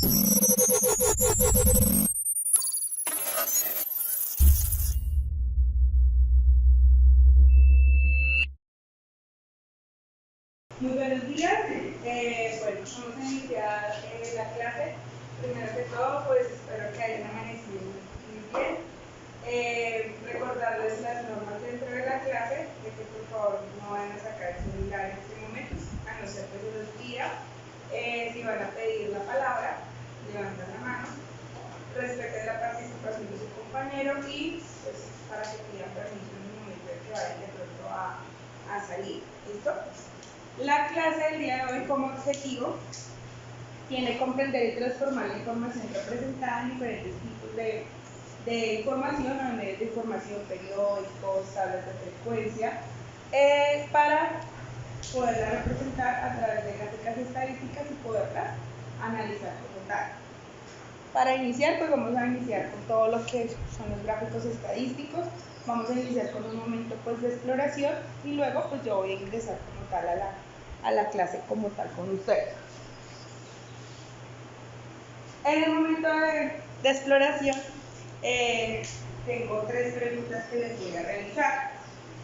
Muy buenos días. Bueno, vamos a iniciar la clase. Primero que todo, pues espero que hayan amanecido muy bien. Recordarles las normas dentro de la clase, de que por favor no van a sacar el celular en este momento, a no ser que se los pida. Si van a pedir la palabra, levantan la mano, respeten la participación de su compañero y pues para que pidan permiso en el momento en que vayan de pronto a salir. ¿Listo? La clase del día de hoy como objetivo tiene comprender y transformar la información representada en diferentes tipos de información, o medios de información, periódicos, tablas de frecuencia, para poderla representar a través de gráficas estadísticas y poderlas analizar como tal. Para iniciar, pues vamos a iniciar con todo lo que son los gráficos estadísticos. Vamos a iniciar con un momento pues de exploración y luego pues yo voy a ingresar como tal a la clase como tal con ustedes. En el momento de exploración tengo tres preguntas que les voy a realizar.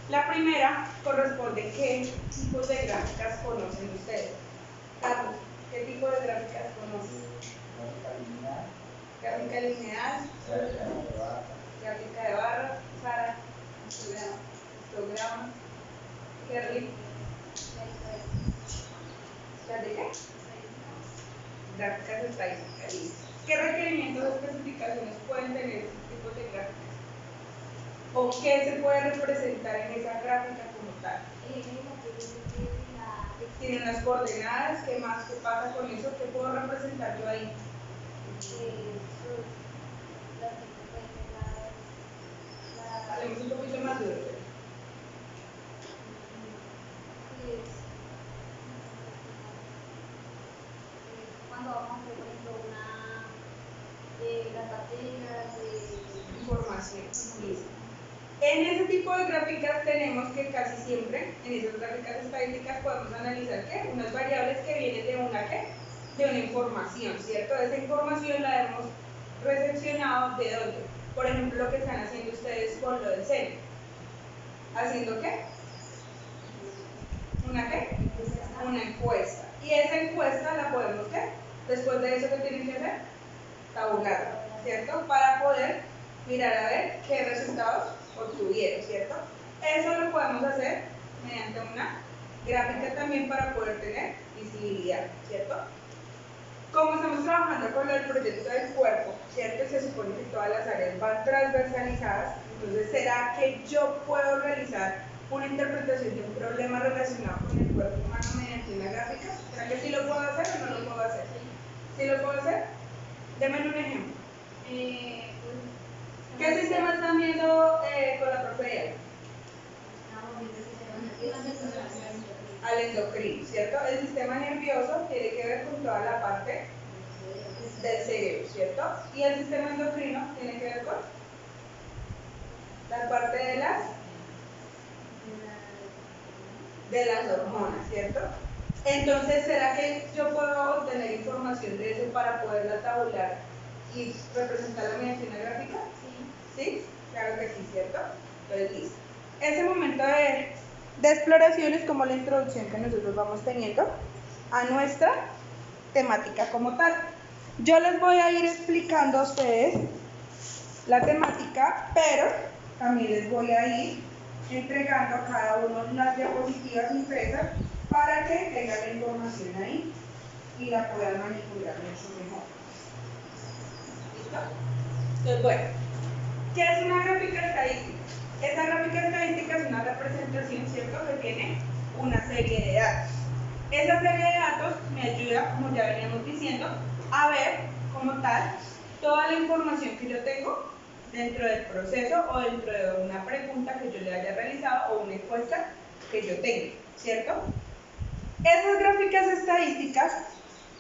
La primera corresponde a qué tipos de gráficas conocen ustedes. Carlos, ¿qué tipo de gráficas conocen? Gráfica lineal, gráfica de barras, Sara, histograma, Kerry, ¿las de qué? Gráficas estadísticas. ¿Qué requerimientos o especificaciones pueden tener estos tipos de gráficas? ¿O qué se puede representar en esa gráfica como tal? Tiene unas coordenadas, ¿qué más? ¿Qué pasa con eso? ¿Qué puedo representar yo ahí? Hablemos un poquito más duro. Cuando vamos a hacer, por ejemplo, las baterías de Información. Listo. En ese tipo de gráficas tenemos que casi siempre, en esas gráficas estadísticas, podemos analizar ¿qué? Unas variables que vienen de una ¿qué? De una información, ¿cierto? Esa información la hemos recepcionado ¿de dónde? Por ejemplo, lo que están haciendo ustedes con lo del CEN. ¿Haciendo qué? ¿Una qué? Una encuesta. Y esa encuesta la podemos ¿qué? Después de eso, ¿qué tienen que hacer? Tabularla, ¿cierto? Para poder mirar a ver qué resultados obtuvieron, ¿cierto? Eso lo podemos hacer mediante una gráfica también para poder tener visibilidad, ¿cierto? Como estamos trabajando con el proyecto del cuerpo, ¿cierto? Se supone que todas las áreas van transversalizadas, entonces ¿será que yo puedo realizar una interpretación de un problema relacionado con el cuerpo humano mediante una gráfica? ¿Será que sí lo puedo hacer o no lo puedo hacer? ¿Sí lo puedo hacer? Denme un ejemplo. ¿Qué sistema están viendo con la profe? Al endocrino, ¿cierto? El sistema nervioso tiene que ver con toda la parte del cerebro, ¿cierto? Y el sistema endocrino tiene que ver con la parte de las hormonas, ¿cierto? Entonces, ¿será que yo puedo obtener información de eso para poderla tabular y representarla mediante una gráfica? Sí. ¿Sí? Claro que sí, ¿cierto? Entonces, listo. Ese momento de exploración es como la introducción que nosotros vamos teniendo a nuestra temática como tal. Yo les voy a ir explicando a ustedes la temática, pero también les voy a ir entregando a cada uno las diapositivas impresas para que tengan la información ahí y la puedan manipular mucho mejor. ¿Listo? Entonces, bueno, ¿qué es una gráfica estadística? Esa gráfica estadística es una representación, ¿cierto?, que tiene una serie de datos. Esa serie de datos me ayuda, como ya veníamos diciendo, a ver como tal toda la información que yo tengo dentro del proceso o dentro de una pregunta que yo le haya realizado o una encuesta que yo tenga, ¿cierto? Esas gráficas estadísticas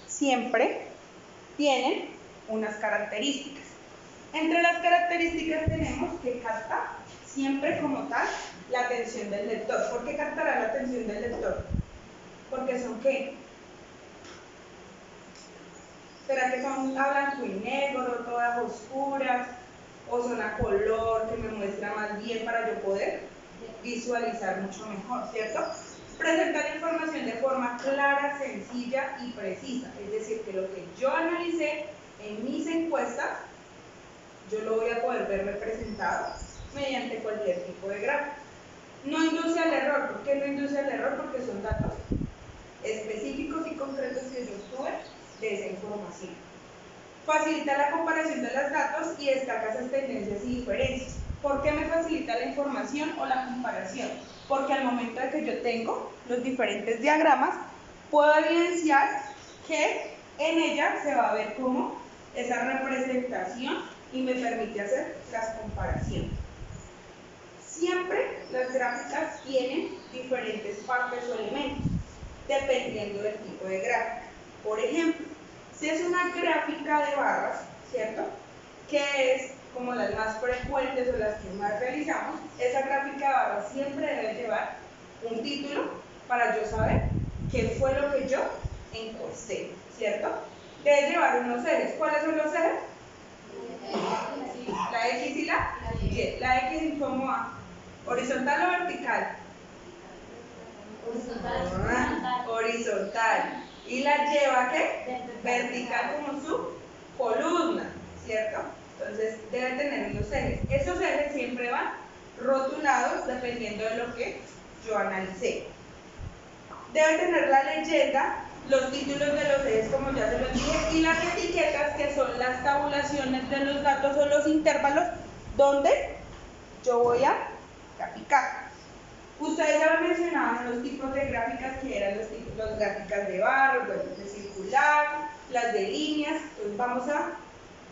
siempre tienen unas características. Entre las características tenemos que capta siempre como tal la atención del lector. ¿Por qué captará la atención del lector? Porque son ¿qué? ¿Será que son a blanco y negro, todas oscuras? ¿O son a color que me muestra más bien para yo poder visualizar mucho mejor, ¿cierto? Presentar la información de forma clara, sencilla y precisa. Es decir, que lo que yo analicé en mis encuestas, yo lo voy a poder ver representado mediante cualquier tipo de gráfico. No induce al error. ¿Por qué no induce al error? Porque son datos específicos y concretos que yo obtuve de esa información. Facilita la comparación de los datos y destaca esas tendencias y diferencias. ¿Por qué me facilita la información o la comparación? Porque al momento de que yo tengo los diferentes diagramas, puedo evidenciar que en ella se va a ver como esa representación y me permite hacer las comparaciones. Siempre las gráficas tienen diferentes partes o elementos, dependiendo del tipo de gráfica. Por ejemplo, si es una gráfica de barras, ¿cierto? Que es como las más frecuentes o las que más realizamos, esa gráfica de barras siempre debe llevar un título para yo saber qué fue lo que yo encuesté, ¿cierto? Debe llevar unos ejes. ¿Cuáles son los ejes? La X y la Y. La X, ¿cómo va? ¿Horizontal o vertical? Horizontal. ¿Y la lleva qué? Vertical como su columna, ¿cierto? Entonces debe tener unos ejes. Esos ejes siempre van rotulados dependiendo de lo que yo analicé. Debe tener la leyenda, los títulos de los ejes como ya se los dije, y las etiquetas que son las tabulaciones de los datos o los intervalos donde yo voy a graficar. Ustedes ya mencionaban los tipos de gráficas que eran las gráficas de barras, de circular, las de líneas. Entonces vamos a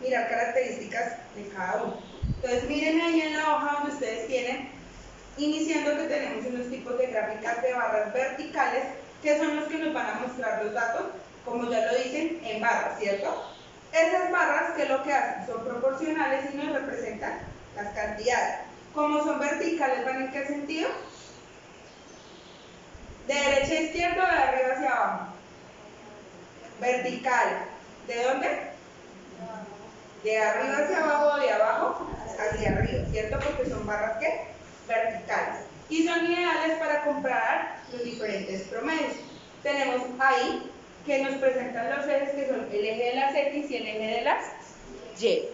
mirar características de cada uno. Entonces miren ahí en la hoja donde ustedes tienen, iniciando que tenemos unos tipos de gráficas de barras verticales, que son los que nos van a mostrar los datos, como ya lo dicen, en barras, ¿cierto? Esas barras, ¿qué es lo que hacen? Son proporcionales y nos representan las cantidades. Como son verticales, ¿van en qué sentido? ¿De derecha a izquierda o de arriba hacia abajo? Vertical. ¿De dónde? De arriba hacia abajo o de abajo hacia arriba, ¿cierto? Porque son barras ¿qué? Verticales. Y son ideales para comparar los diferentes promedios. Tenemos ahí que nos presentan los ejes que son el eje de las X y el eje de las Y.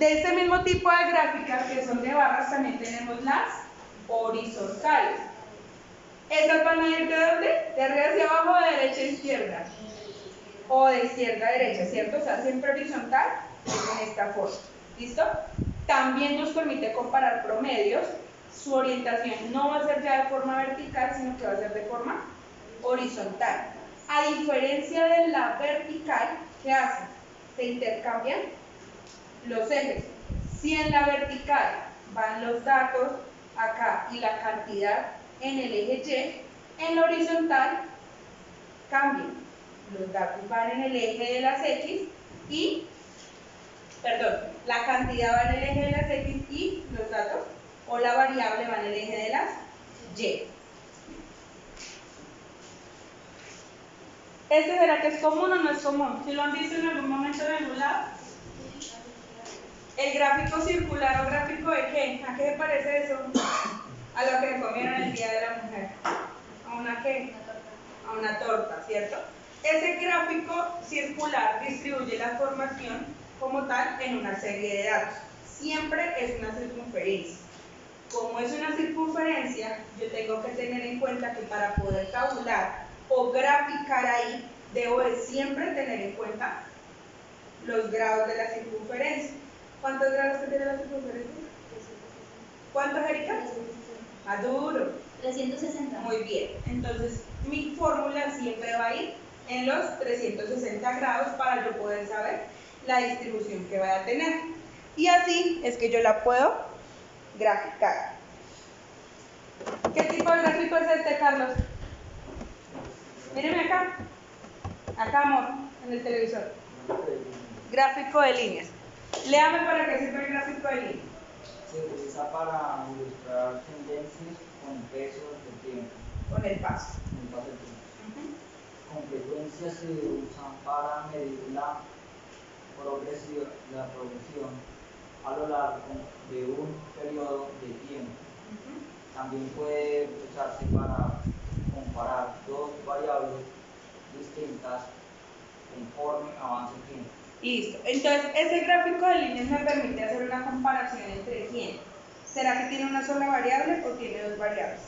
De este mismo tipo de gráficas que son de barras también tenemos las horizontales. ¿Estas van a ir de dónde? ¿De arriba hacia abajo o de derecha a izquierda? O de izquierda a derecha, ¿cierto? O sea, siempre horizontal en esta forma. ¿Listo? También nos permite comparar promedios. Su orientación no va a ser ya de forma vertical, sino que va a ser de forma horizontal. A diferencia de la vertical, ¿qué hace? Se intercambian los ejes. Si en la vertical van los datos acá y la cantidad en el eje Y, en la horizontal cambian. Los datos van en el eje de las X y, la cantidad va en el eje de las X y los datos o la variable va en el eje de las Y. ¿Este será que es común o no es común? ¿Sí lo han visto en algún momento en algún lado? ¿El gráfico circular o gráfico de qué? ¿A qué se parece eso? A lo que comieron el Día de la Mujer. ¿A una qué? A una torta, ¿cierto? Ese gráfico circular distribuye la información como tal en una serie de datos. Siempre es una circunferencia. Como es una circunferencia, yo tengo que tener en cuenta que para poder tabular o graficar ahí, debo de siempre tener en cuenta los grados de la circunferencia. ¿Cuántos grados tiene la circunferencia? ¿Cuántos, Erika? Maduro. 360. Muy bien. Entonces, mi fórmula siempre va a ir en los 360 grados para yo poder saber la distribución que vaya a tener. Y así es que yo la puedo graficar. ¿Qué tipo de gráfico es este, Carlos? Mírenme acá. Acá, amor, en el televisor. Gráfico de líneas. Léame para qué sirve el gráfico de líneas. Se utiliza para ilustrar tendencias con pesos de tiempo. Con el paso. Con el paso del tiempo. con frecuencia se usan para medir la progresión a lo largo de un periodo de tiempo. También puede usarse para comparar dos variables distintas conforme avance el tiempo. Listo. Entonces, ese gráfico de líneas me permite hacer una comparación entre 100. ¿Será que tiene una sola variable o tiene dos variables?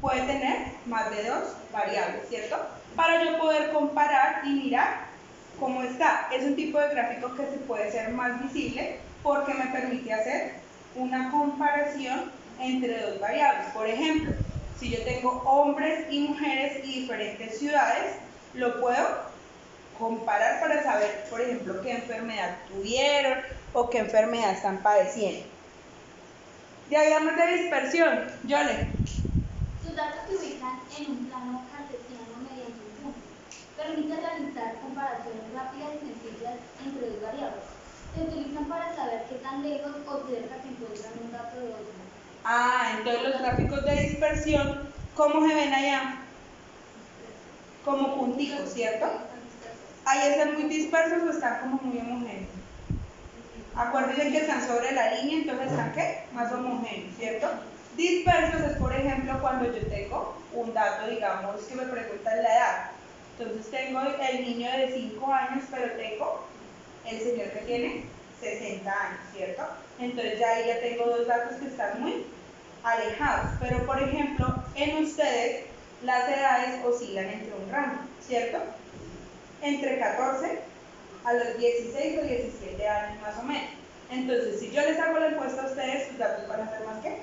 Puede tener más de dos variables, ¿cierto? Para yo poder comparar y mirar cómo está. Es un tipo de gráfico que se puede ser más visible porque me permite hacer una comparación entre dos variables. Por ejemplo, si yo tengo hombres y mujeres y diferentes ciudades, lo puedo comparar para saber, por ejemplo, qué enfermedad tuvieron o qué enfermedad están padeciendo. Diagramas de dispersión. Yole. Sus datos se ubican en un plano cartesiano mediante un punto. Permite realizar comparaciones rápidas y sencillas entre dos variables. Se utilizan para saber qué tan lejos o cerca se encuentran un dato de otro. Entonces los gráficos de dispersión, ¿cómo se ven allá? Como punticos, ¿cierto? Ahí están muy dispersos o están como muy homogéneos. Acuérdense que están sobre la línea, entonces están ¿qué? Más homogéneos, ¿cierto? Dispersos es, por ejemplo, cuando yo tengo un dato, digamos, que me preguntan la edad. Entonces tengo el niño de 5 años, pero tengo el señor que tiene 60 años, ¿cierto? Entonces ya ahí ya tengo dos datos que están muy alejados. Pero, por ejemplo, en ustedes las edades oscilan entre un rango, ¿cierto? Entre 14 a los 16 o 17 años más o menos. Entonces, si yo les hago la encuesta a ustedes, sus datos van a ser más que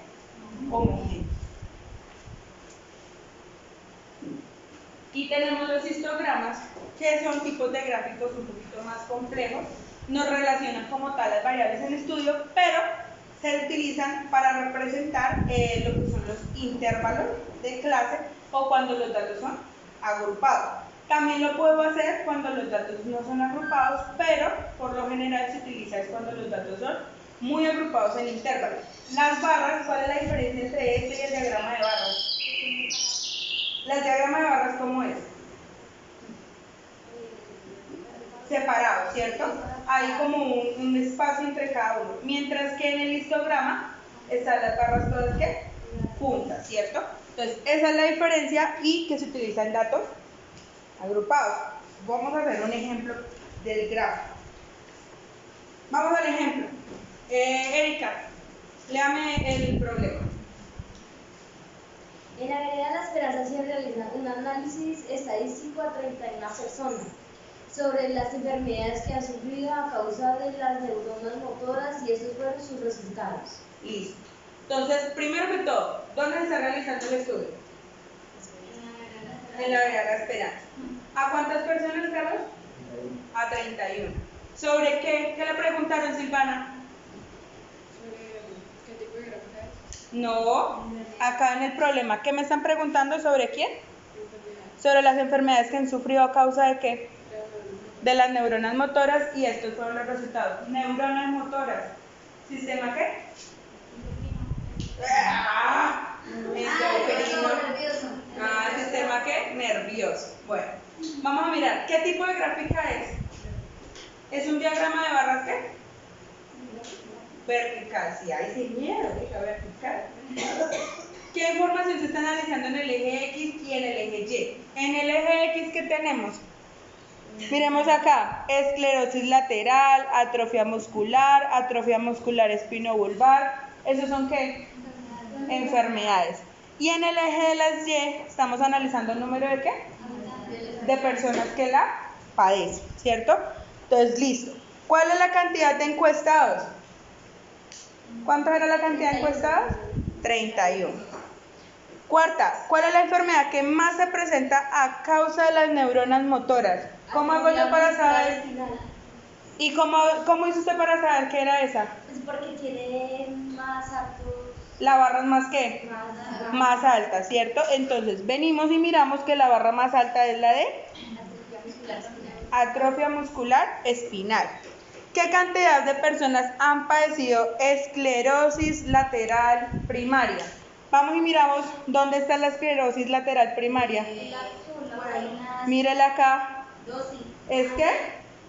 homogéneos. Y tenemos los histogramas, que son tipos de gráficos un poquito más complejos. No relacionan como tal las variables en estudio, pero se utilizan para representar lo que son los intervalos de clase o cuando los datos son agrupados. También lo puedo hacer cuando los datos no son agrupados, pero por lo general se utiliza es cuando los datos son muy agrupados en intervalos. Las barras, ¿cuál es la diferencia entre este y el diagrama de barras? ¿El diagrama de barras cómo es? Separado, ¿cierto? Hay como un espacio entre cada uno. Mientras que en el histograma están las barras todas ¿qué? Juntas, ¿cierto? Entonces, esa es la diferencia y que se utilizan datos agrupados. Vamos a hacer un ejemplo del gráfico. Vamos al ejemplo. Erika, léame el problema. En la vereda La Esperanza se realiza un análisis estadístico a 31 personas sobre las enfermedades que han sufrido a causa de las neuronas motoras y estos fueron sus resultados. Listo. Entonces, primero que todo, ¿dónde se está realizando el estudio? En la vereda La Esperanza. ¿A cuántas personas, Carlos? A 31. ¿Sobre qué? ¿Qué le preguntaron, Silvana? ¿Qué tipo de gráfica es? No, acá en el problema, ¿qué me están preguntando? ¿Sobre quién? Sobre las enfermedades que han sufrido a causa de qué? De las neuronas motoras, y estos fueron los resultados. Neuronas motoras. ¿Sistema qué? Nervioso. ¿Sistema qué? Nervioso. Bueno, vamos a mirar, ¿qué tipo de gráfica es? ¿Es un diagrama de barras qué? Vertical, sí, ahí sin miedo, diga vertical. ¿Qué información se está analizando en el eje X y en el eje Y? En el eje X, ¿qué tenemos? Miremos acá, esclerosis lateral, atrofia muscular espinobulbar. ¿Esos son qué? Enfermedades. Y en el eje de las Y, estamos analizando el número de qué? De personas que la padecen, ¿cierto? Entonces, listo. ¿Cuál es la cantidad de encuestados? ¿Cuánto era la cantidad de encuestados? 31. Cuarta, ¿cuál es la enfermedad que más se presenta a causa de las neuronas motoras? ¿Cómo hago yo para saber? ¿Y cómo hizo usted para saber qué era esa? Es porque tiene más altos. La barra es más ¿qué? Más alta, ¿cierto? Entonces venimos y miramos que la barra más alta es la de atrofia muscular espinal. ¿Qué cantidad de personas han padecido esclerosis lateral primaria? Vamos y miramos dónde está la esclerosis lateral primaria. Mírela acá. Dos sí. ¿Es qué?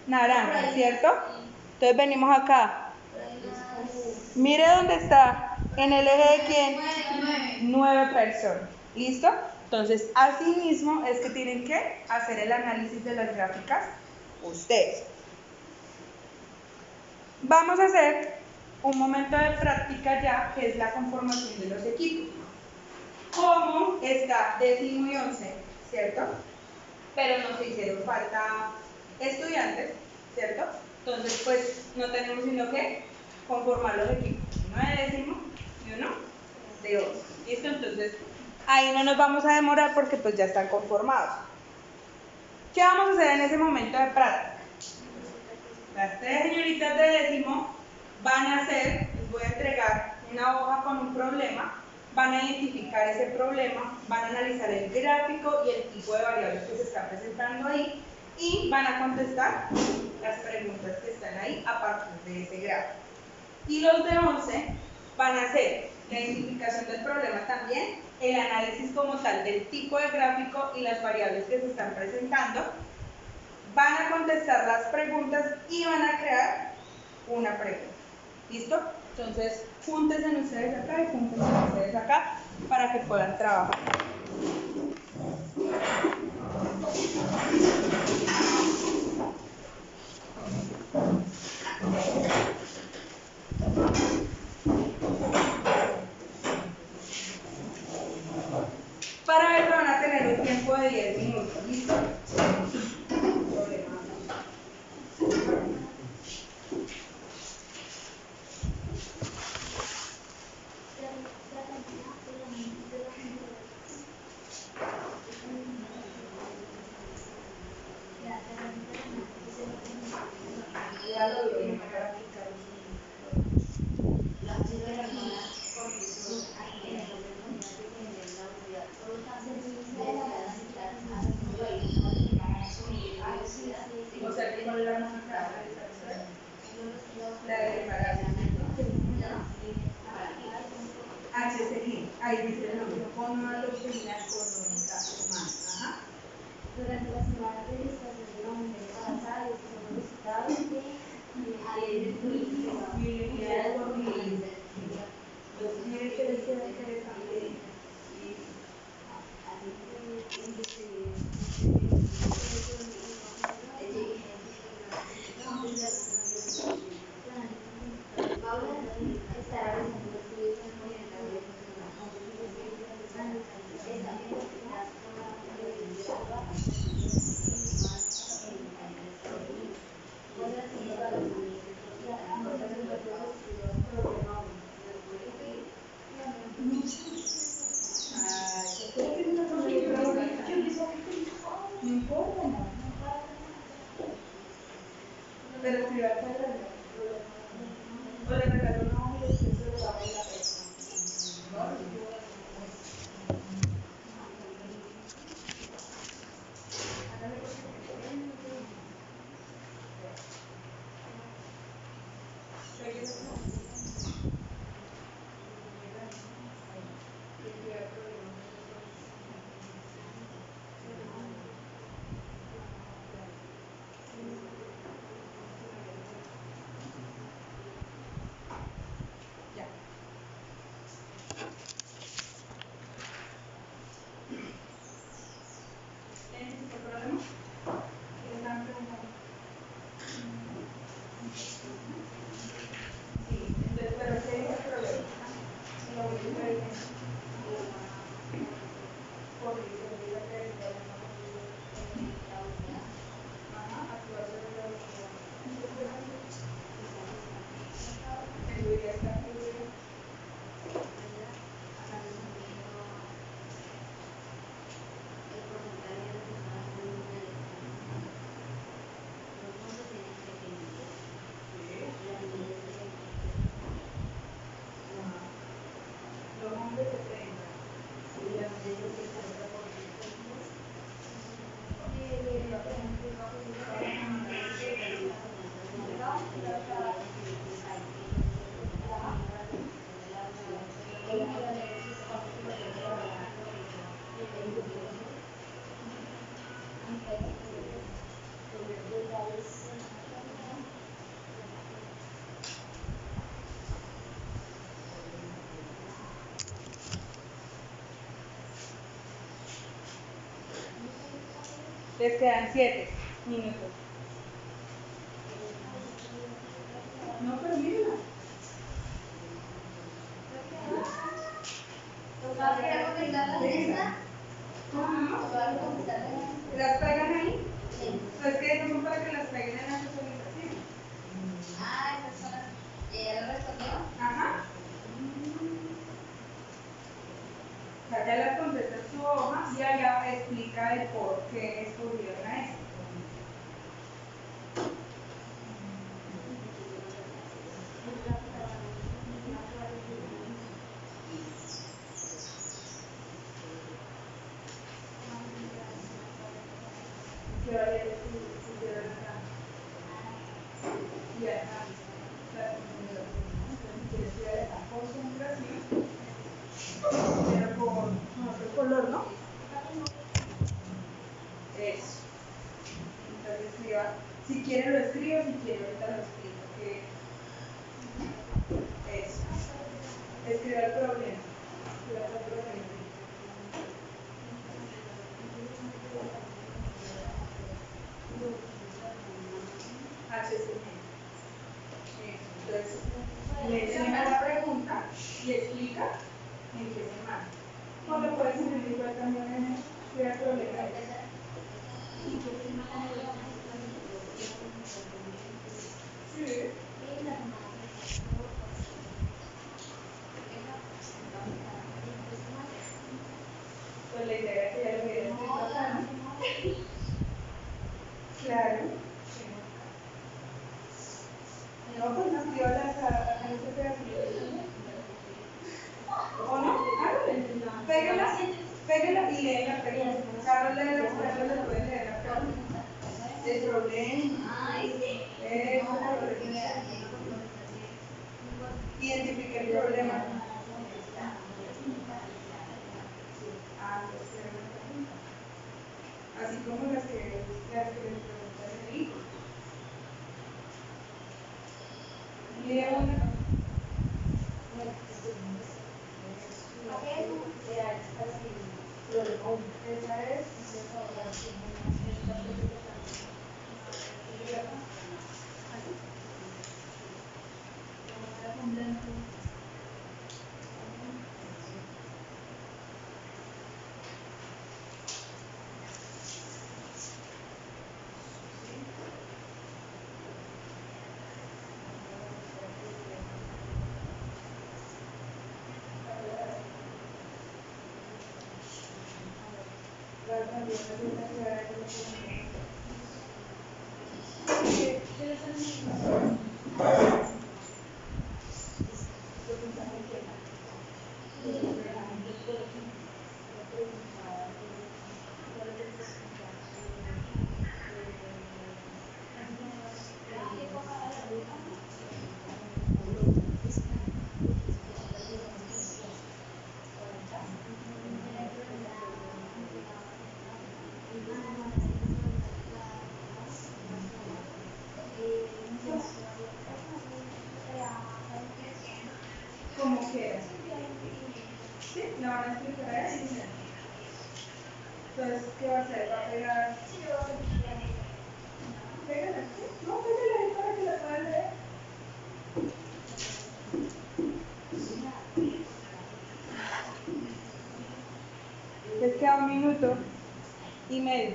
Naranja, ¿cierto? Entonces venimos acá. Mire dónde está. ¿En el eje de quién? 9 personas. ¿Listo? Entonces, así mismo es que tienen que hacer el análisis de las gráficas ustedes. Vamos a hacer un momento de práctica ya, que es la conformación de los equipos. ¿Cómo está 10º y 11, cierto? Pero nos hicieron falta estudiantes, ¿cierto? Entonces, pues, no tenemos sino que conformar los equipos. Uno de 10º y uno de 11. ¿Listo? Entonces, ahí no nos vamos a demorar porque pues ya están conformados. ¿Qué vamos a hacer en ese momento de práctica? Las 3 señoritas de 10º van a hacer, les voy a entregar una hoja con un problema, van a identificar ese problema, van a analizar el gráfico y el tipo de variables que se están presentando ahí y van a contestar las preguntas que están ahí a partir de ese gráfico. Y los de 11 van a hacer la identificación del problema también, el análisis como tal del tipo de gráfico y las variables que se están presentando, van a contestar las preguntas y van a crear una pregunta. ¿Listo? Entonces, júntense ustedes acá y júntense ustedes acá para que puedan trabajar. Para eso van a tener un tiempo de 10 minutos. ¿Listo? O sea, que con la música la de HCG, ahí dice el nombre, fonoalopenia económica humana. Ajá. Durante la semana de registración de la mujer embarazada, estos son los resultados Bienvenida por mi. Mire que les queda interesante. No importa, no. Pero escriba acá o le regalo una hoja y después se lo damos en la persona. Les quedan 7 minutos. No, pero mírenla. ¿Vas a querer comentar la lista? ¿Cómo? ¿Vas a comentar la lista? ¿Las pegan ahí? Sí. Pues que no son para que las peguen en la visualización. Ah, esas son las. ¿Ella lo respondió? Ajá. O sea, ya las contesta en su hoja y allá explica el por qué escogieron a esto. ¿Qué va a leer si quiero acá? Y acá. La concentración. Entonces, si quieres ir a la concentración, pero con otro color, ¿no? Eso. Entonces escriba, si quiere lo escribo, si quiere ahorita lo escribo. Eso. Escriba el problema. Escriba el problema. HCM. Entonces, menciona la pregunta y explica en qué se marca. O lo puedes escribir igual también en el problema. Sí. Pues la idea es que ya lo hubiera escrito acá, ¿no? Claro. No, pues no escribas a este pedacito. ¿O no? Hágale. Pégala y lee la pregunta. Carlos le puede leer la pregunta. El problema. El problema. Identifique el problema. Así como las que les preguntan el hijo. Lee una. Esa es. Como quiera. ¿Sí? ¿La van a explicar a él? Entonces, ¿qué va a hacer? ¿Va a pegar? ¿Pégala aquí? No, pégala ahí para que la pueda leer. Les queda 1 minuto y medio.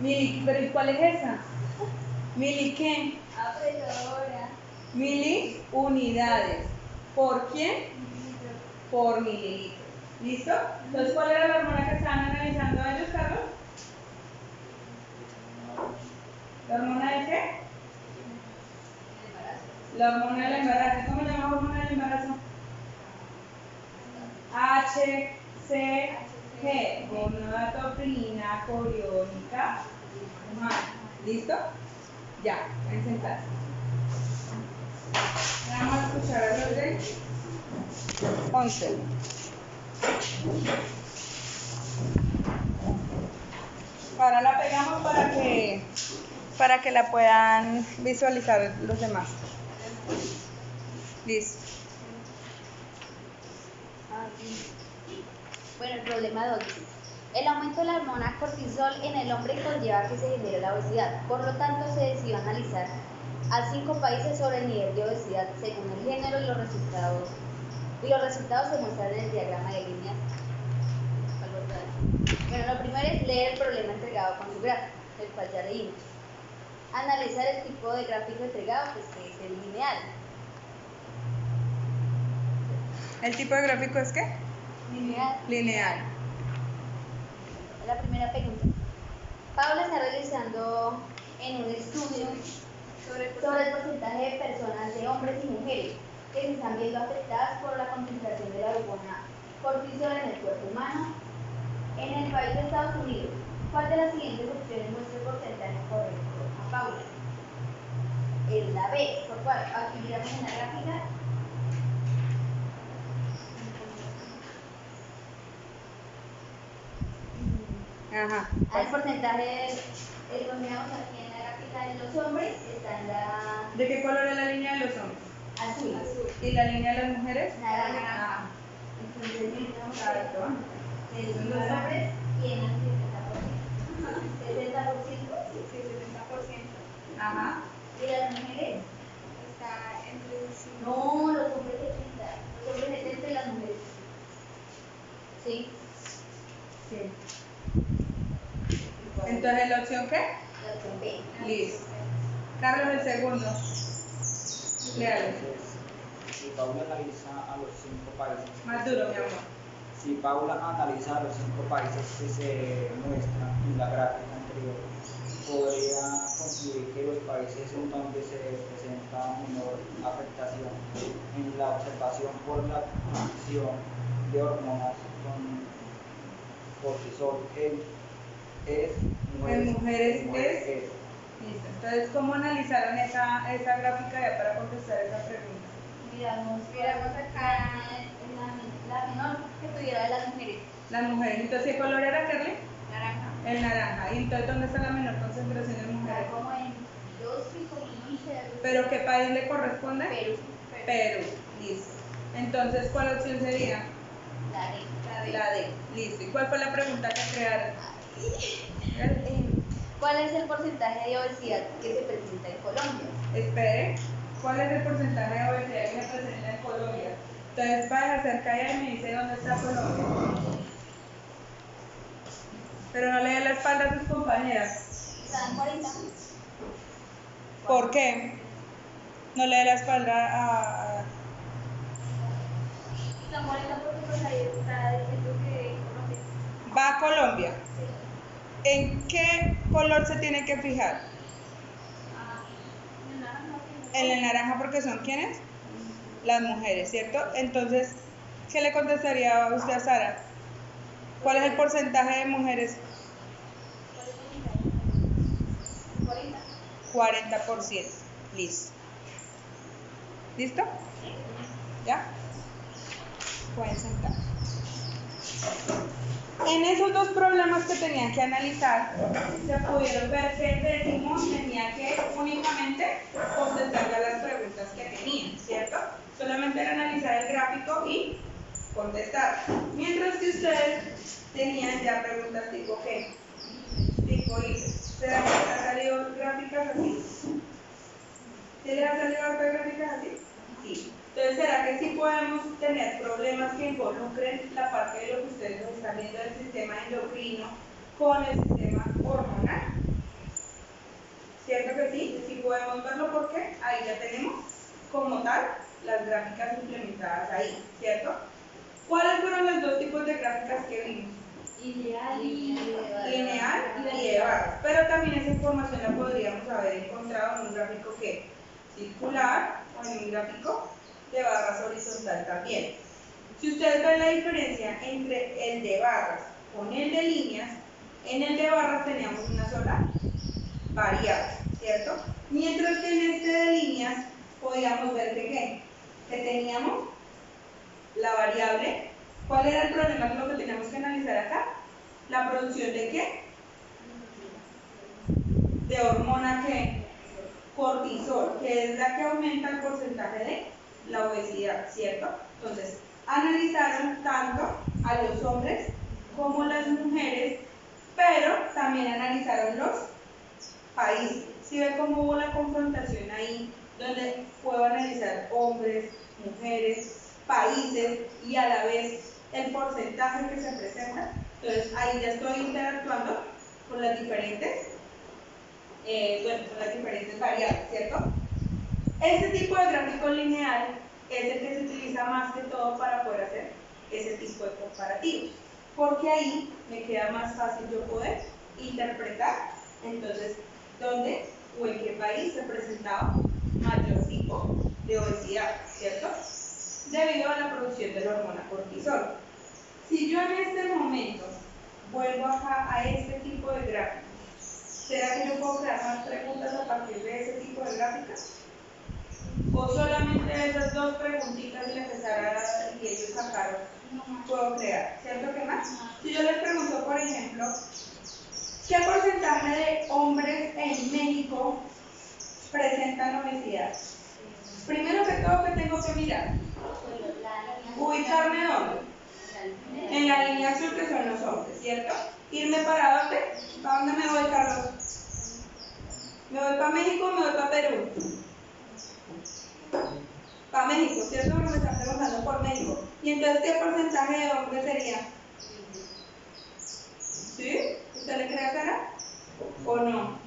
Mili, pero ¿y cuál es esa? ¿Mili qué? Ahora. Mili unidades. ¿Por quién? Por mililitro. ¿Listo? Entonces, ¿cuál era la hormona que estaban analizando ellos, Carlos? ¿La hormona de qué? La hormona del embarazo. ¿Cómo se llama la hormona del embarazo? HCG, gonadotropina coriónica humana. ¿Listo? Ya, pueden sentarse. Vamos a escuchar a los de 11. Ahora la pegamos para que la puedan visualizar los demás. Listo. Bueno, el problema 2. El aumento de la hormona cortisol en el hombre conlleva que se genere la obesidad. Por lo tanto, se decidió analizar a 5 países sobre el nivel de obesidad según el género y los resultados. Se muestran en el diagrama de líneas. Bueno, lo primero es leer el problema entregado con su gráfico, el cual ya leímos. Analizar el tipo de gráfico entregado, pues que es el lineal. ¿El tipo de gráfico es qué? Lineal. La primera pregunta. Paula está realizando en un estudio sobre el porcentaje de personas, de hombres y mujeres, que se están viendo afectadas por la concentración de la hormona cortisol en el cuerpo humano en el país de Estados Unidos. ¿Cuál de las siguientes opciones muestra el porcentaje correcto a Paula? Es la B. ¿Por cuál? Aquí miramos en la gráfica. Ajá. El porcentaje, lo miramos aquí en la gráfica de los hombres, está en la ¿De qué color es la línea de los hombres? azul. ¿Y la línea de las mujeres? Naranja. Entonces miramos Exacto. que los hombres tienen 60%. 60%. Sí, 70%. Ajá. ¿Y las mujeres? Está entre el 5. No, los hombres 70. Los hombres 70 y las mujeres. ¿Sí? Sí. Entonces, ¿la opción qué? La opción B. Listo. Carlos, el segundo. Léalo. Si Paula analiza a los 5 países. Más duro, mi amor. Si Paula analiza a los 5 países que se muestran en la gráfica anterior, podría concluir que los países en donde se presenta menor afectación en la observación por la acción de hormonas con cortisol es mujeres es. Listo. Entonces, ¿cómo analizaron esa gráfica ya para contestar esa pregunta? Miramos acá la menor que tuviera de las mujeres. Las mujeres. Entonces, ¿qué color era, Kerly? naranja. El naranja. ¿Y entonces dónde está la menor concentración de mujeres? Está como en 2 y como en 11. ¿Pero qué país le corresponde? Perú. Perú. Listo. Entonces, ¿cuál opción sería? La D. La D. Listo. ¿Y cuál fue la pregunta que crearon? ¿Cuál es el porcentaje de obesidad que se presenta en Colombia? Espere. ¿Cuál es el porcentaje de obesidad que se presenta en Colombia? Entonces, va a acercar y me dice dónde está Colombia. Pero no le dé la espalda a sus compañeras. Está en 40. ¿Por qué? No le dé la espalda a... Está en 40 porque pues ahí está diciendo que Colombia. Va a Colombia. ¿En qué color se tiene que fijar? En el naranja, porque son ¿quiénes? Las mujeres, ¿cierto? Entonces, ¿qué le contestaría a usted a Sara? ¿Cuál es el porcentaje de mujeres? 40%. Listo. ¿Listo? ¿Ya? Pueden sentar. En esos dos problemas que tenían que analizar, se pudieron ver que el décimo tenía que únicamente contestar a las preguntas que tenían, ¿cierto? Solamente era analizar el gráfico y contestar. Mientras que ustedes tenían ya preguntas tipo ¿qué? Tipo ¿y? ¿Será que les ha salido gráficas así? ¿Sí les ha salido gráficas así? Sí. Entonces, ¿será que sí podemos tener problemas que involucren la parte de lo que ustedes nos están viendo del sistema endocrino con el sistema hormonal? podemos verlo porque ahí ya tenemos como tal las gráficas implementadas ahí, ¿cierto? ¿Cuáles fueron los dos tipos de gráficas que vimos? Lineal y Lineal y de barras, pero también esa información la podríamos haber encontrado en un gráfico que circular o en un gráfico de barras horizontal también. Si ustedes ven la diferencia entre el de barras con el de líneas, en el de barras teníamos una sola variable, ¿cierto? Mientras que en este de líneas podíamos ver que teníamos la variable. ¿Cuál era el problema con lo que teníamos que analizar acá? La producción de ¿qué? De hormona que cortisol, que es la que aumenta el porcentaje de la obesidad, ¿cierto? Entonces, analizaron tanto a los hombres como las mujeres, pero también analizaron los países. Si ven cómo hubo la confrontación ahí, donde puedo analizar hombres, mujeres, países y a la vez el porcentaje que se presenta. Entonces ahí ya estoy interactuando con las diferentes, con las diferentes variables, ¿cierto? Este tipo de gráfico lineal es el que se utiliza más que todo para poder hacer ese tipo de comparativos, porque ahí me queda más fácil yo poder interpretar entonces dónde o en qué país se presentaba mayor tipo de obesidad, ¿cierto? Debido a la producción de la hormona cortisol. Si yo en este momento vuelvo acá a este tipo de gráfico, ¿será que yo puedo crear más preguntas a partir de ese tipo de gráficas? ¿O solamente esas dos preguntitas y las que Sara y ellos sacaron puedo crear? ¿Cierto que más? Si yo les pregunto, por ejemplo, ¿qué porcentaje de hombres en México presentan obesidad? Primero que todo, ¿qué tengo que mirar? ¿Ubicarme dónde? En la línea azul, que son los hombres, ¿cierto? ¿Irme para dónde? ¿Para dónde me voy, Carlos? ¿Me voy para México o me voy para Perú? Para México, ¿cierto? Porque me están preguntando por México. ¿Y entonces qué porcentaje de hombres sería? ¿Sí? ¿Usted le cree a Sara? ¿O no?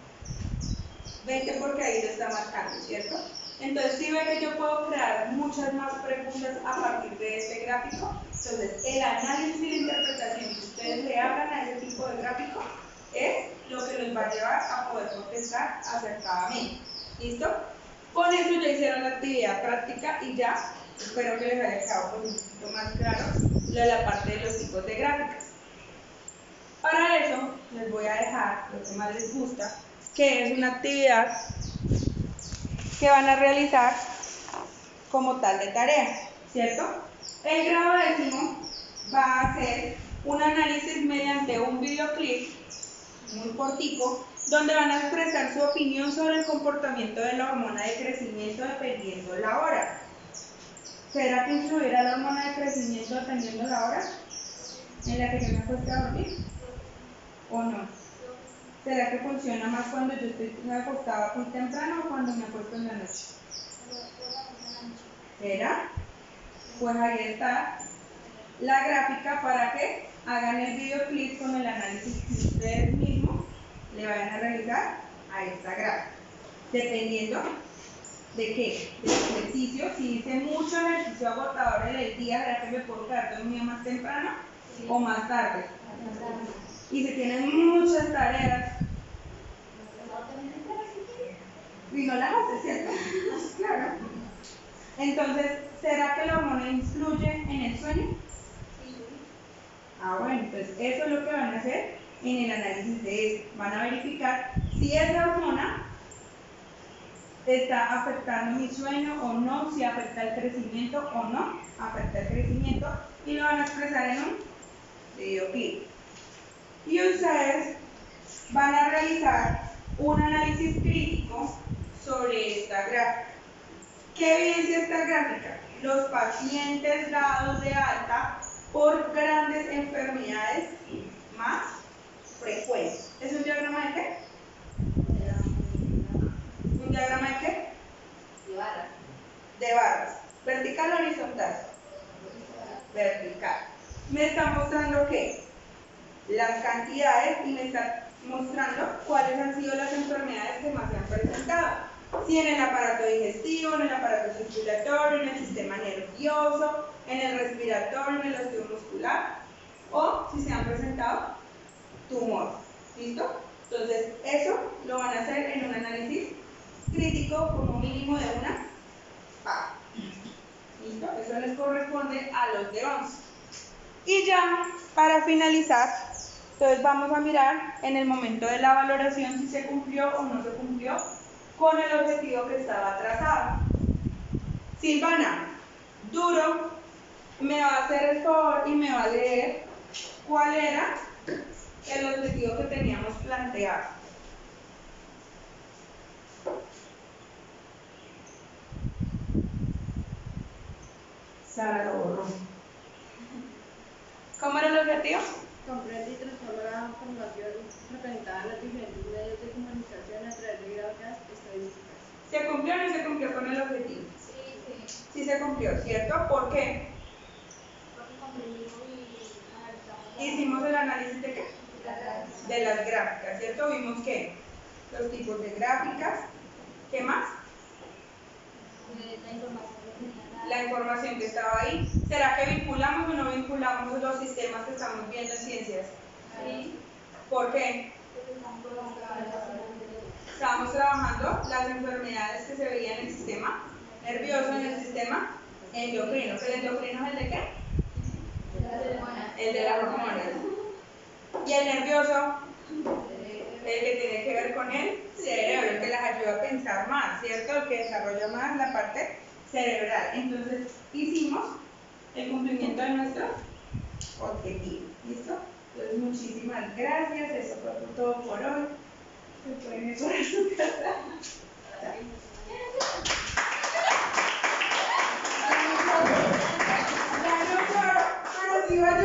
20 porque ahí lo está marcando, ¿cierto? Entonces, si ve que yo puedo crear muchas más preguntas a partir de este gráfico. Entonces, el análisis y la interpretación que ustedes le hagan a ese tipo de gráfico es lo que los va a llevar a poder contestar acertadamente. ¿Listo? Con eso ya hicieron la actividad práctica y ya espero que les haya quedado un poquito más claro lo de la parte de los tipos de gráficas. Para eso, les voy a dejar lo que más les gusta, que es una actividad que van a realizar como tal de tarea, ¿cierto? El grado décimo va a hacer un análisis mediante un videoclip muy cortico, donde van a expresar su opinión sobre el comportamiento de la hormona de crecimiento dependiendo la hora. ¿Será que influirá la hormona de crecimiento dependiendo la hora en la que yo me acuesto a dormir? ¿O no? ¿Será que funciona más cuando yo estoy acostada muy temprano o cuando me acuesto en la noche? ¿Será? Pues ahí está la gráfica para que hagan el videoclip con el análisis que ustedes mismos le vayan a realizar a esta gráfica. Dependiendo de qué, del ejercicio. Si hice mucho ejercicio agotador en el día, ¿será que me puedo quedar dormida más temprano o más tarde? Y si tienen muchas tareas y no las haces, ¿cierto? Claro. Entonces, ¿será que la hormona influye en el sueño? Ah, bueno, entonces eso es lo que van a hacer en el análisis de esto. Van a verificar si esa hormona está afectando mi sueño o no, si afecta el crecimiento o no afecta el crecimiento, y lo van a expresar en un videoclip. Y ustedes van a realizar un análisis crítico sobre esta gráfica. ¿Qué evidencia esta gráfica? Los pacientes dados de alta por grandes enfermedades más frecuentes. ¿Es un diagrama de qué? ¿Un diagrama de qué? De barras. De barras. ¿Vertical o horizontal? Vertical. Me está mostrando qué? Las cantidades, y me está mostrando cuáles han sido las enfermedades que más se han presentado. Si en el aparato digestivo, en el aparato circulatorio, en el sistema nervioso, en el respiratorio, en el osteomuscular, o si se han presentado tumores. ¿Listo? Entonces, eso lo van a hacer en un análisis crítico como mínimo de una PA. ¿Listo? Eso les corresponde a los de 11. Y ya, para finalizar, entonces vamos a mirar en el momento de la valoración si se cumplió o no se cumplió con el objetivo que estaba trazado. Silvana, Duro me va a hacer el favor y me va a leer cuál era el objetivo que teníamos planteado. Sara lo borró. ¿Cómo era el objetivo? Comprende y transforma la información representada en los diferentes medios de comunicación a través de gráficas estadísticas. ¿Se cumplió o no se cumplió con el objetivo? Sí. Sí se cumplió, ¿cierto? ¿Por qué? Porque comprendimos y analizamos. Hicimos el análisis de qué? De las gráficas, ¿cierto? Vimos que los tipos de gráficas, ¿qué más? La información que tenía La información que estaba ahí. ¿Será que vinculamos o no vinculamos los sistemas que estamos viendo en ciencias? Sí. ¿Por qué? Porque estamos trabajando Estábamos trabajando las enfermedades que se veían en el sistema nervioso, en el sistema endocrino. ¿El endocrino es el de qué? El de las hormonas. ¿Y el nervioso? El que tiene que ver con el cerebro, el que las ayuda a pensar más, ¿cierto? El que desarrolla más la parte cerebral. Entonces, hicimos el cumplimiento de nuestro objetivo. ¿Listo? Entonces, muchísimas gracias. Eso fue todo por hoy. Se pueden ir para su casa.